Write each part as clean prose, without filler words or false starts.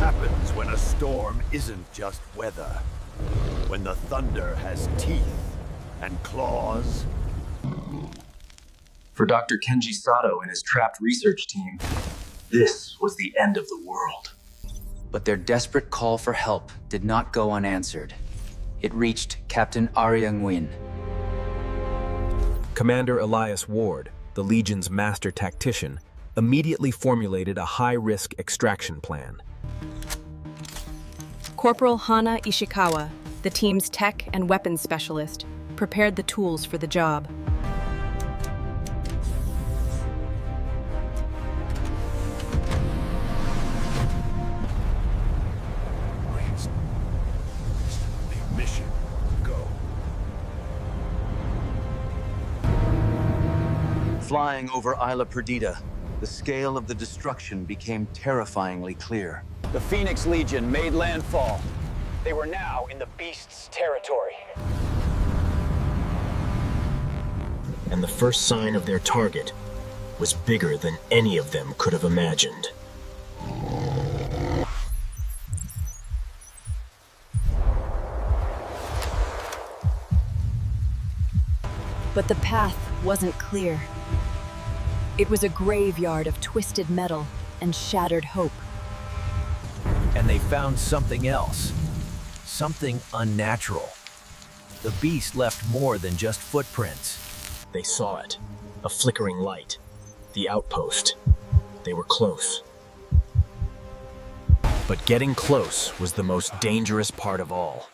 happens when a storm isn't just weather. When the thunder has teeth and claws. For Dr. Kenji Sato and his trapped research team, this was the end of the world. But their desperate call for help did not go unanswered. It reached Captain Aryang-Win. Commander Elias Ward, the Legion's master tactician, immediately formulated a high-risk extraction plan. Corporal Hana Ishikawa, the team's tech and weapons specialist, prepared the tools for the job. Mission, go. Flying over Isla Perdita, the scale of the destruction became terrifyingly clear. The Phoenix Legion made landfall. They were now in the Beast's territory. And the first sign of their target was bigger than any of them could have imagined. But the path wasn't clear. It was a graveyard of twisted metal and shattered hope. And they found something else. Something unnatural. The beast left more than just footprints. They saw it. A flickering light. The outpost. They were close. But getting close was the most dangerous part of all.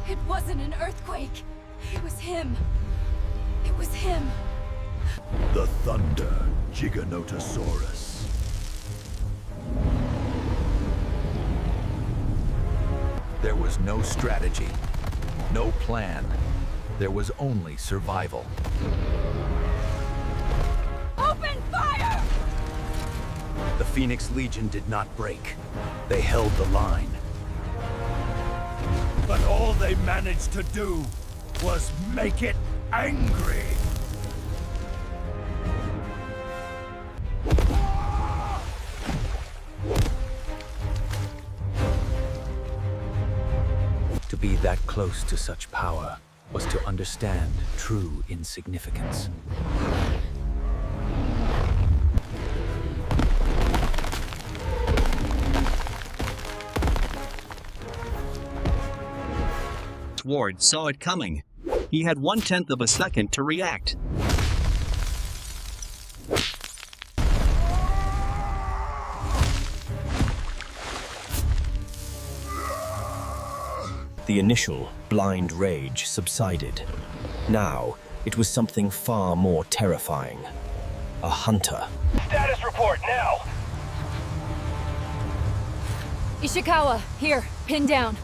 It wasn't an earthquake. It was him. It was him. The Thunder Giganotosaurus. There was no strategy, no plan. There was only survival. Open fire! The Phoenix Legion did not break. They held the line. But all they managed to do was make it angry. To be that close to such power was to understand true insignificance. Ward saw it coming. He had 1/10 of a second to react. The initial blind rage subsided. Now, it was something far more terrifying. A hunter. Status report now! Ishikawa, here, pinned down.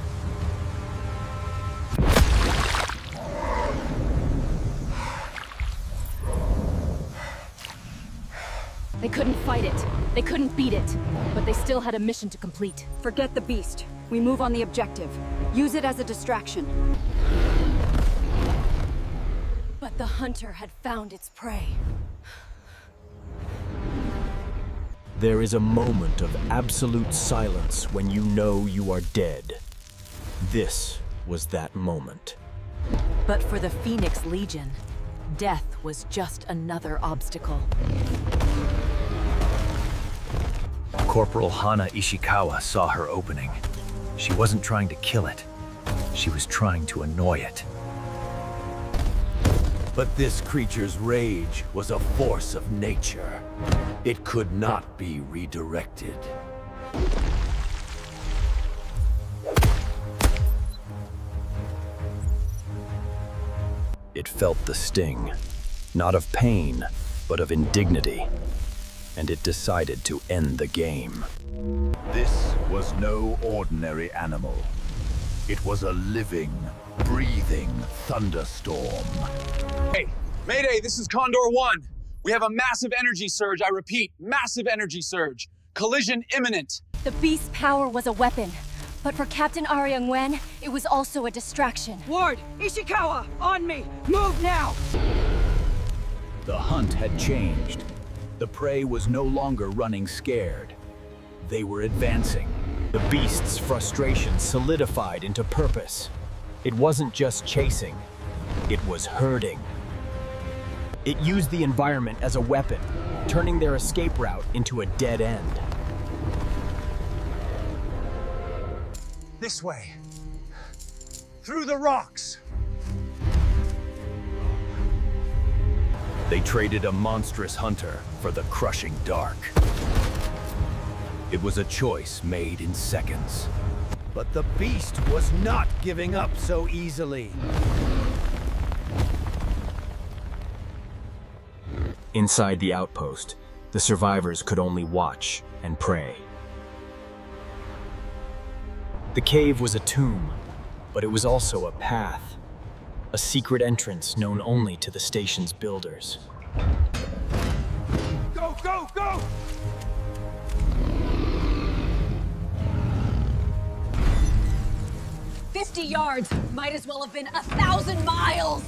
They couldn't fight it. They couldn't beat it. But they still had a mission to complete. Forget the beast. We move on the objective. Use it as a distraction. But the hunter had found its prey. There is a moment of absolute silence when you know you are dead. This was that moment. But for the Phoenix Legion, death was just another obstacle. Corporal Hana Ishikawa saw her opening. She wasn't trying to kill it. She was trying to annoy it. But this creature's rage was a force of nature. It could not be redirected. It felt the sting, not of pain, but of indignity. And it decided to end the game. This was no ordinary animal. It was a living, breathing thunderstorm. Hey, Mayday, this is Condor 1. We have a massive energy surge, I repeat, massive energy surge. Collision imminent. The beast's power was a weapon. But for Captain Aryang-Win, it was also a distraction. Ward, Ishikawa, on me! Move now! hunt had changed. The prey was no longer running scared. They were advancing. The beast's frustration solidified into purpose. It wasn't just chasing, it was herding. It used the environment as a weapon, turning their escape route into a dead end. This way. Through the rocks. They traded a monstrous hunter for the crushing dark. It was a choice made in seconds. But the beast was not giving up so easily. Inside the outpost, the survivors could only watch and pray. The cave was a tomb, but it was also a path, a secret entrance known only to the station's builders. Go, go, go! "50 yards might as well have been 1,000 miles!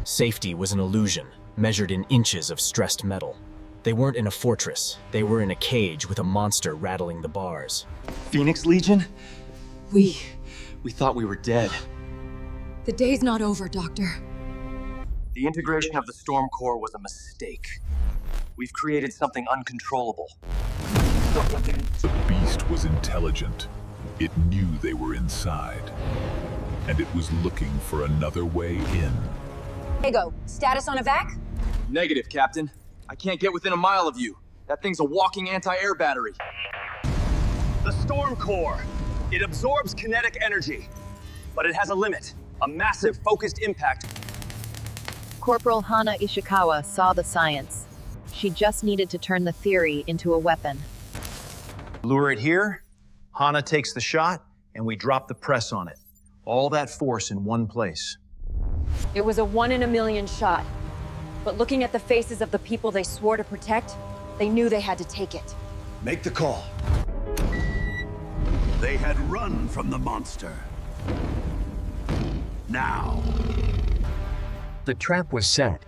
Safety was an illusion, measured in inches of stressed metal. They weren't in a fortress, they were in a cage with a monster rattling the bars. Phoenix Legion? We thought we were dead. The day's not over, Doctor. The integration of the Storm Core was a mistake. We've created something uncontrollable. The beast was intelligent. It knew they were inside. And it was looking for another way in. Diego, status on evac? Negative, Captain. I can't get within a mile of you. That thing's a walking anti-air battery. The Storm Core. It absorbs kinetic energy. But it has a limit. A massive focused impact. Corporal Hana Ishikawa saw the science. She just needed to turn the theory into a weapon. Lure it here, Hana takes the shot, and we drop the press on it. All that force in one place. It was a 1 in a million shot. But looking at the faces of the people they swore to protect, they knew they had to take it. Make the call. They had run from the monster. Now. The trap was set.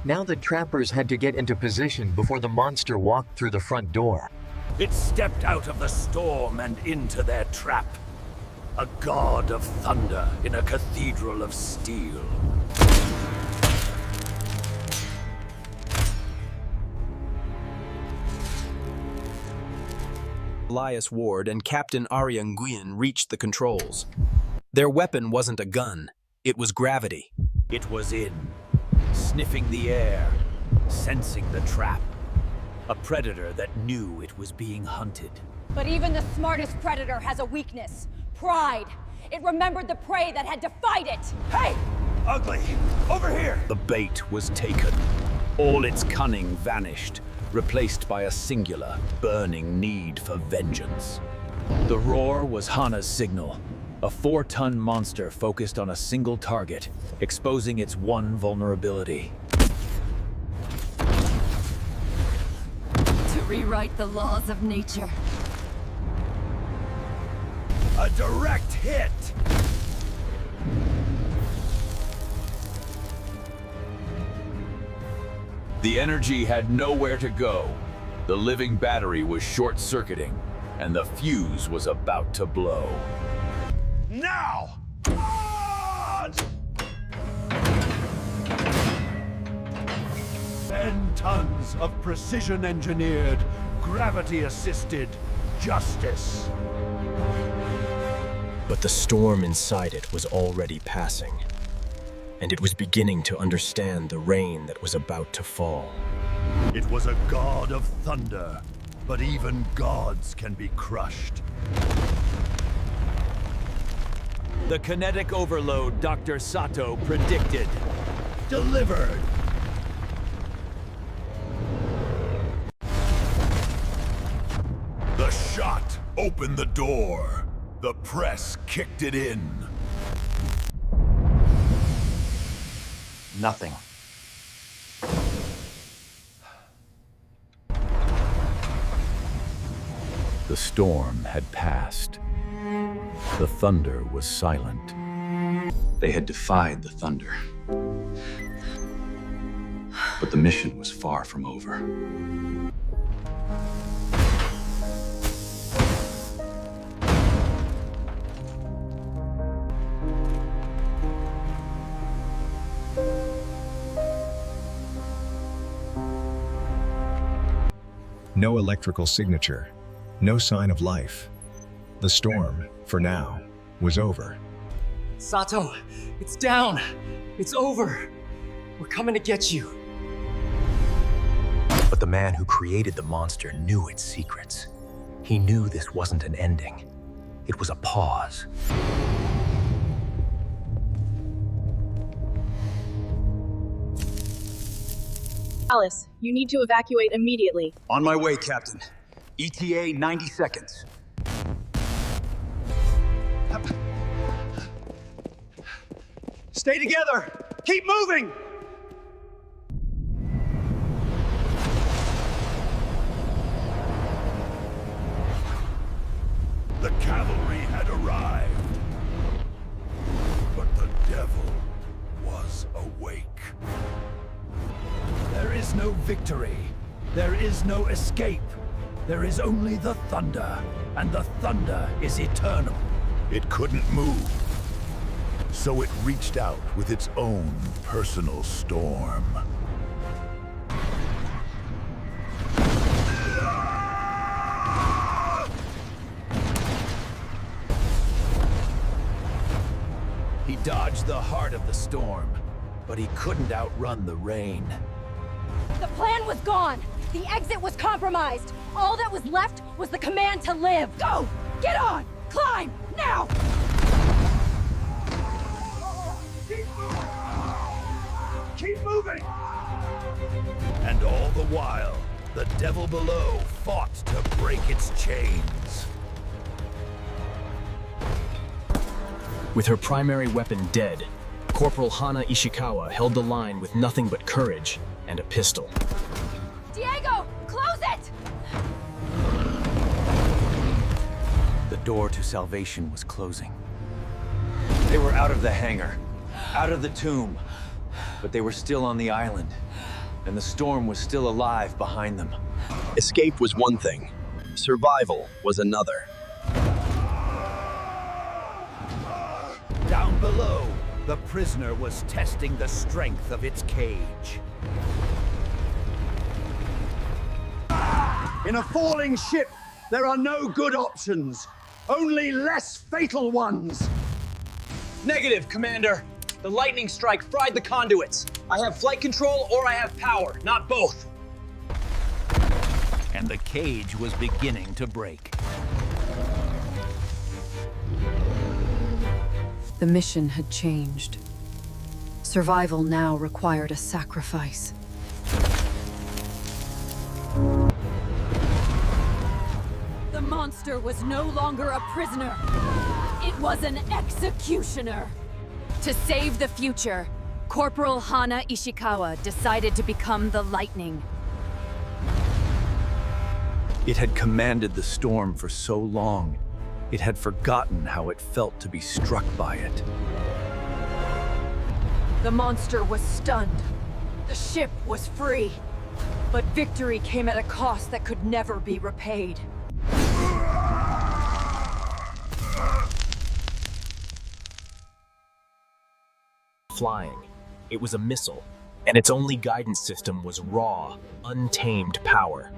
Now the trappers had to get into position before the monster walked through the front door. It stepped out of the storm and into their trap. A god of thunder in a cathedral of steel. Elias Ward and Captain Arya Nguyen reached the controls. Their weapon wasn't a gun, it was gravity. It was in, sniffing the air, sensing the trap. A predator that knew it was being hunted. But even the smartest predator has a weakness. Pride. It remembered the prey that had to fight it. Hey! Ugly! Over here! The bait was taken. All its cunning vanished, replaced by a singular, burning need for vengeance. The roar was Hana's signal. A 4-ton monster focused on a single target, exposing its one vulnerability. To rewrite the laws of nature. A direct hit! The energy had nowhere to go. The living battery was short-circuiting, and the fuse was about to blow. Now! On! 10 tons of precision-engineered, gravity-assisted justice. But the storm inside it was already passing, and it was beginning to understand the rain that was about to fall. It was a god of thunder, but even gods can be crushed. The kinetic overload Dr. Sato predicted. Delivered! The shot opened the door. The press kicked it in. Nothing. The storm had passed, The thunder was silent. They had defied the thunder. But the mission was far from over. No electrical signature, no sign of life. The storm, for now, was over. Sato, it's down. It's over. We're coming to get you. But the man who created the monster knew its secrets. He knew this wasn't an ending. It was a pause. Alice, you need to evacuate immediately. On my way, Captain. ETA 90 seconds. Stay together! Keep moving! The cavalry had arrived. But the devil was awake. There is no victory. There is no escape. There is only the thunder, and the thunder is eternal. It couldn't move. So it reached out with its own personal storm. He dodged the heart of the storm, but he couldn't outrun the rain. The plan was gone! The exit was compromised! All that was left was the command to live! Go! Get on! Climb! Now! Keep moving! And all the while, the devil below fought to break its chains. With her primary weapon dead, Corporal Hana Ishikawa held the line with nothing but courage and a pistol. Diego! Close it! The door to salvation was closing. They were out of the hangar, out of the tomb, but they were still on the island, and the storm was still alive behind them. Escape was one thing, survival was another. Down below, the prisoner was testing the strength of its cage. In a falling ship, there are no good options, only less fatal ones. Negative, Commander. The lightning strike fried the conduits. I have flight control or I have power, not both. And the cage was beginning to break. The mission had changed. Survival now required a sacrifice. The monster was no longer a prisoner. It was an executioner. To save the future, Corporal Hana Ishikawa decided to become the Lightning. It had commanded the storm for so long, it had forgotten how it felt to be struck by it. The monster was stunned. The ship was free. But victory came at a cost that could never be repaid. Flying. It was a missile, and its only guidance system was raw, untamed power.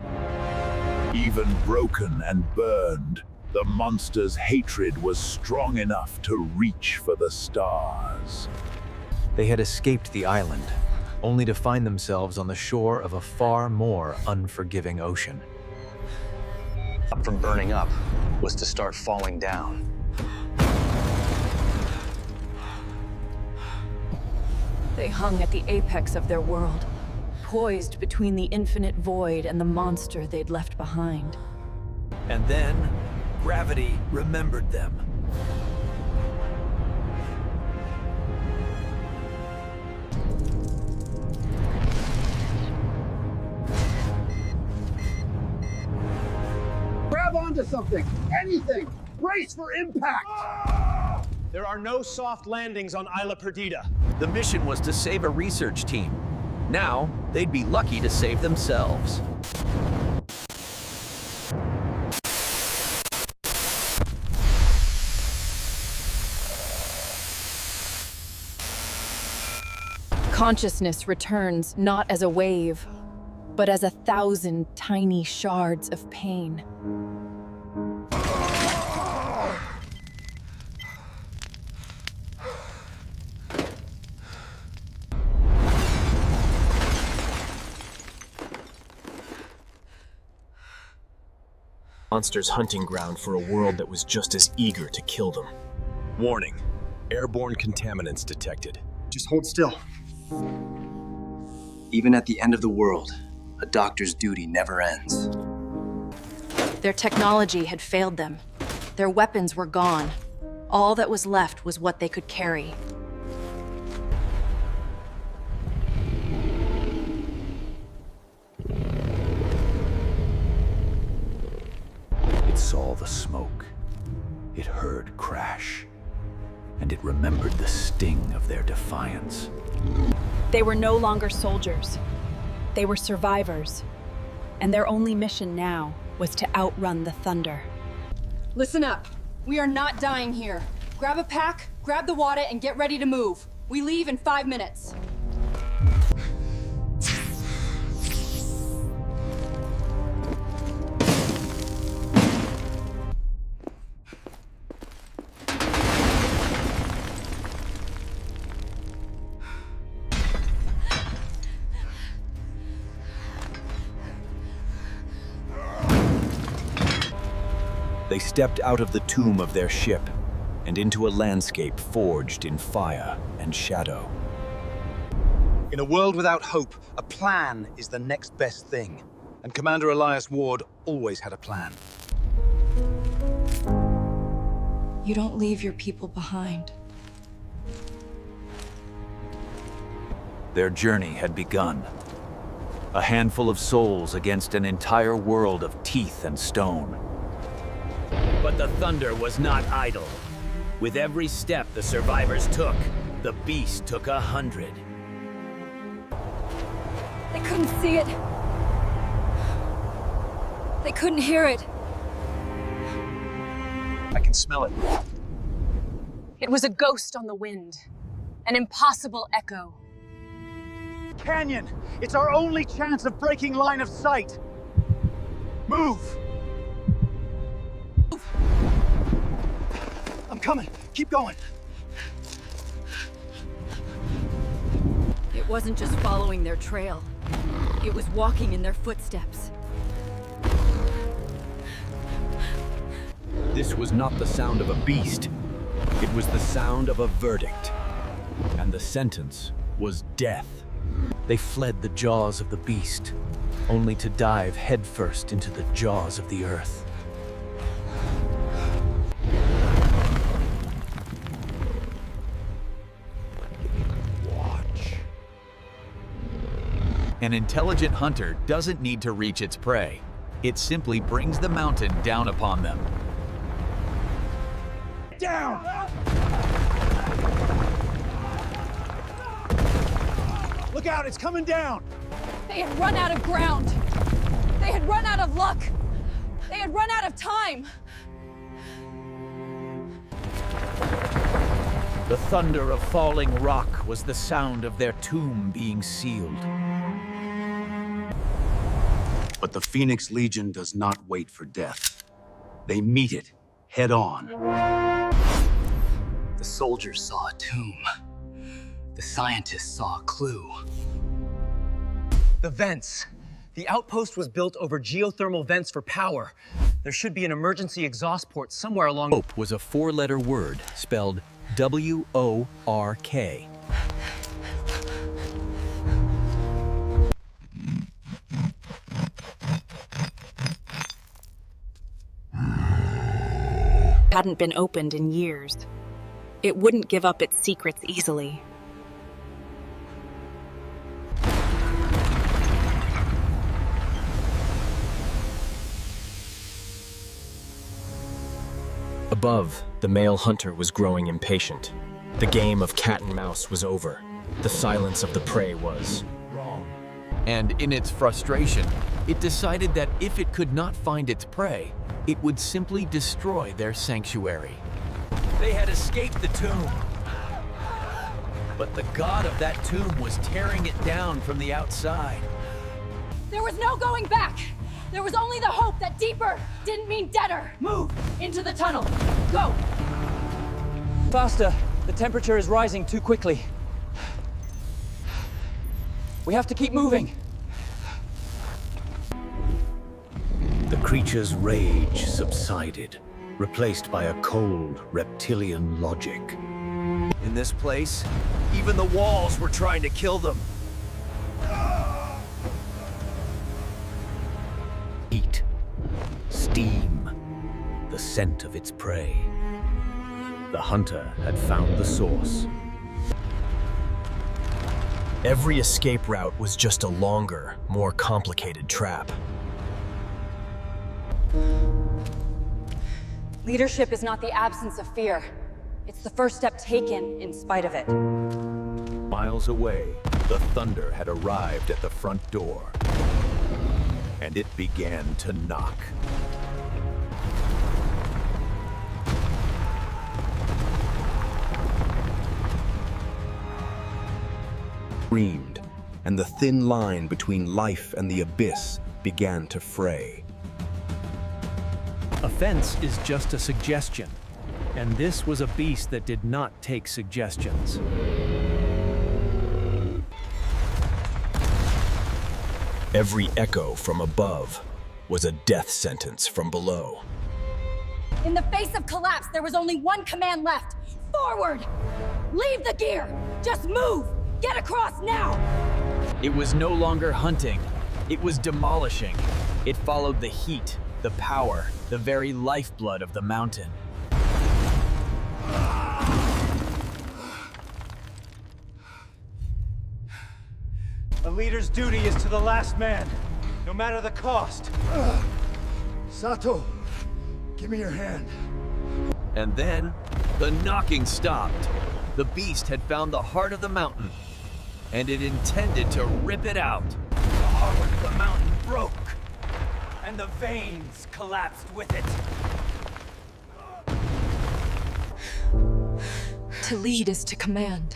Even broken and burned, the monster's hatred was strong enough to reach for the stars. They had escaped the island, only to find themselves on the shore of a far more unforgiving ocean. From burning up was to start falling down. They hung at the apex of their world, poised between the infinite void and the monster they'd left behind. And then, gravity remembered them. Grab onto something, anything. brace for impact! There are no soft landings on Isla Perdida. The mission was to save a research team. Now, they'd be lucky to save themselves. Consciousness returns not as a wave, but as 1,000 tiny shards of pain. Monsters' hunting ground for a world that was just as eager to kill them. Warning, airborne contaminants detected. Just hold still. Even at the end of the world, a doctor's duty never ends. Their technology had failed them. Their weapons were gone. All that was left was what they could carry. It saw the smoke. It heard crash. And it remembered the sting of their defiance. They were no longer soldiers. They were survivors. And their only mission now was to outrun the thunder. Listen up. We are not dying here. Grab a pack, grab the water, and get ready to move. We leave in 5 minutes. They stepped out of the tomb of their ship and into a landscape forged in fire and shadow. In a world without hope, a plan is the next best thing. And Commander Elias Ward always had a plan. You don't leave your people behind. Their journey had begun. A handful of souls against an entire world of teeth and stone. But the thunder was not idle. With every step the survivors took, the beast took 100. They couldn't see it. They couldn't hear it. I can smell it. It was a ghost on the wind. An impossible echo. Canyon! It's our only chance of breaking line of sight! Move! I'm coming. Keep going. It wasn't just following their trail. It was walking in their footsteps. This was not the sound of a beast. It was the sound of a verdict. And the sentence was death. They fled the jaws of the beast, only to dive headfirst into the jaws of the earth. An intelligent hunter doesn't need to reach its prey. It simply brings the mountain down upon them. Down! Look out, it's coming down! They had run out of ground. They had run out of luck. They had run out of time. The thunder of falling rock was the sound of their tomb being sealed. But the Phoenix Legion does not wait for death. They meet it head on. The soldiers saw a tomb. The scientists saw a clue. The vents. The outpost was built over geothermal vents for power. There should be an emergency exhaust port somewhere along. Hope was a 4-letter word spelled W-O-R-K. Hadn't been opened in years. It wouldn't give up its secrets easily. Above, the male hunter was growing impatient. The game of cat and mouse was over. The silence of the prey was wrong. And in its frustration, it decided that if it could not find its prey, it would simply destroy their sanctuary. They had escaped the tomb, but the god of that tomb was tearing it down from the outside. There was no going back! There was only the hope that deeper didn't mean deader! Move! Into the tunnel! Go! Faster! The temperature is rising too quickly. We have to keep moving. The creature's rage subsided, replaced by a cold, reptilian logic. In this place, even the walls were trying to kill them. Heat, steam, the scent of its prey. The hunter had found the source. Every escape route was just a longer, more complicated trap. Leadership is not the absence of fear. It's the first step taken in spite of it. Miles away, the thunder had arrived at the front door, and it began to knock. Screamed, and the thin line between life and the abyss began to fray. Offense is just a suggestion, and this was a beast that did not take suggestions. Every echo from above was a death sentence from below. In the face of collapse, there was only one command left. Forward! Leave the gear! Just move! Get across now! It was no longer hunting. It was demolishing. It followed the heat, the power, the very lifeblood of the mountain. A leader's duty is to the last man, no matter the cost. Sato, give me your hand. And then, the knocking stopped. The beast had found the heart of the mountain, and it intended to rip it out. The heart of the mountain broke, and the veins collapsed with it. To lead is to command.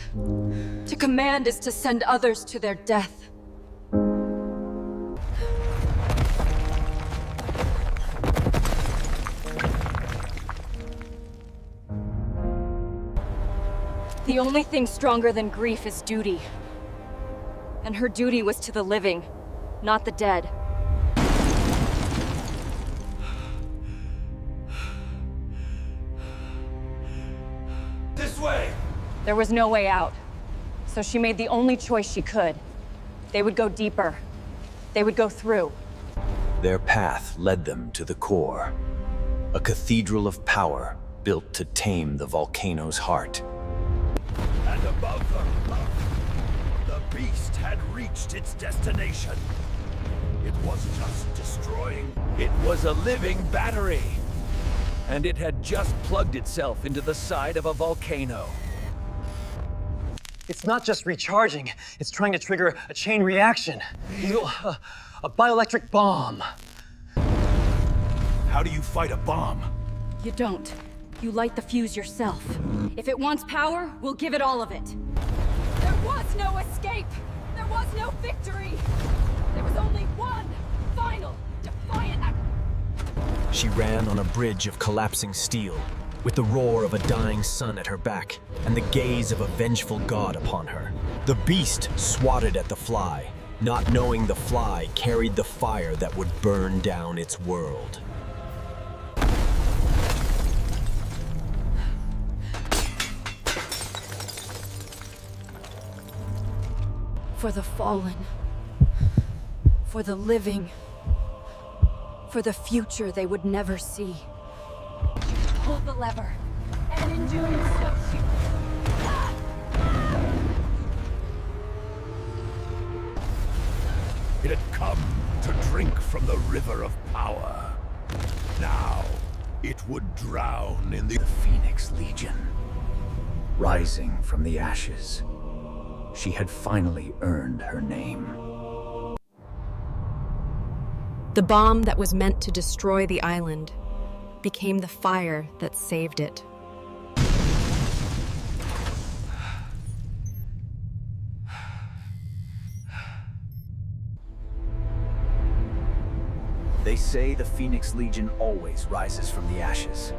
To command is to send others to their death. The only thing stronger than grief is duty. And her duty was to the living, not the dead. This way! There was no way out, so she made the only choice she could. They would go deeper. They would go through. Their path led them to the core, a cathedral of power built to tame the volcano's heart. And above them, the beast had reached its destination. It wasn't just destroying, It was a living battery, and it had just plugged itself into the side of a volcano. It's not just recharging, it's trying to trigger a chain reaction. A bioelectric bomb. How do you fight a bomb? You don't. You light the fuse yourself. If it wants power, we'll give it all of it. There was no escape! There was no victory! There was only one final, defiant act. She ran on a bridge of collapsing steel, with the roar of a dying sun at her back and the gaze of a vengeful god upon her. The beast swatted at the fly, not knowing the fly carried the fire that would burn down its world. For the fallen. For the living. For the future they would never see. Pull the lever, and in doing so, she... It had come to drink from the river of power. Now, it would drown in the Phoenix Legion. Rising from the ashes, she had finally earned her name. The bomb that was meant to destroy the island became the fire that saved it. They say the Phoenix Legion always rises from the ashes.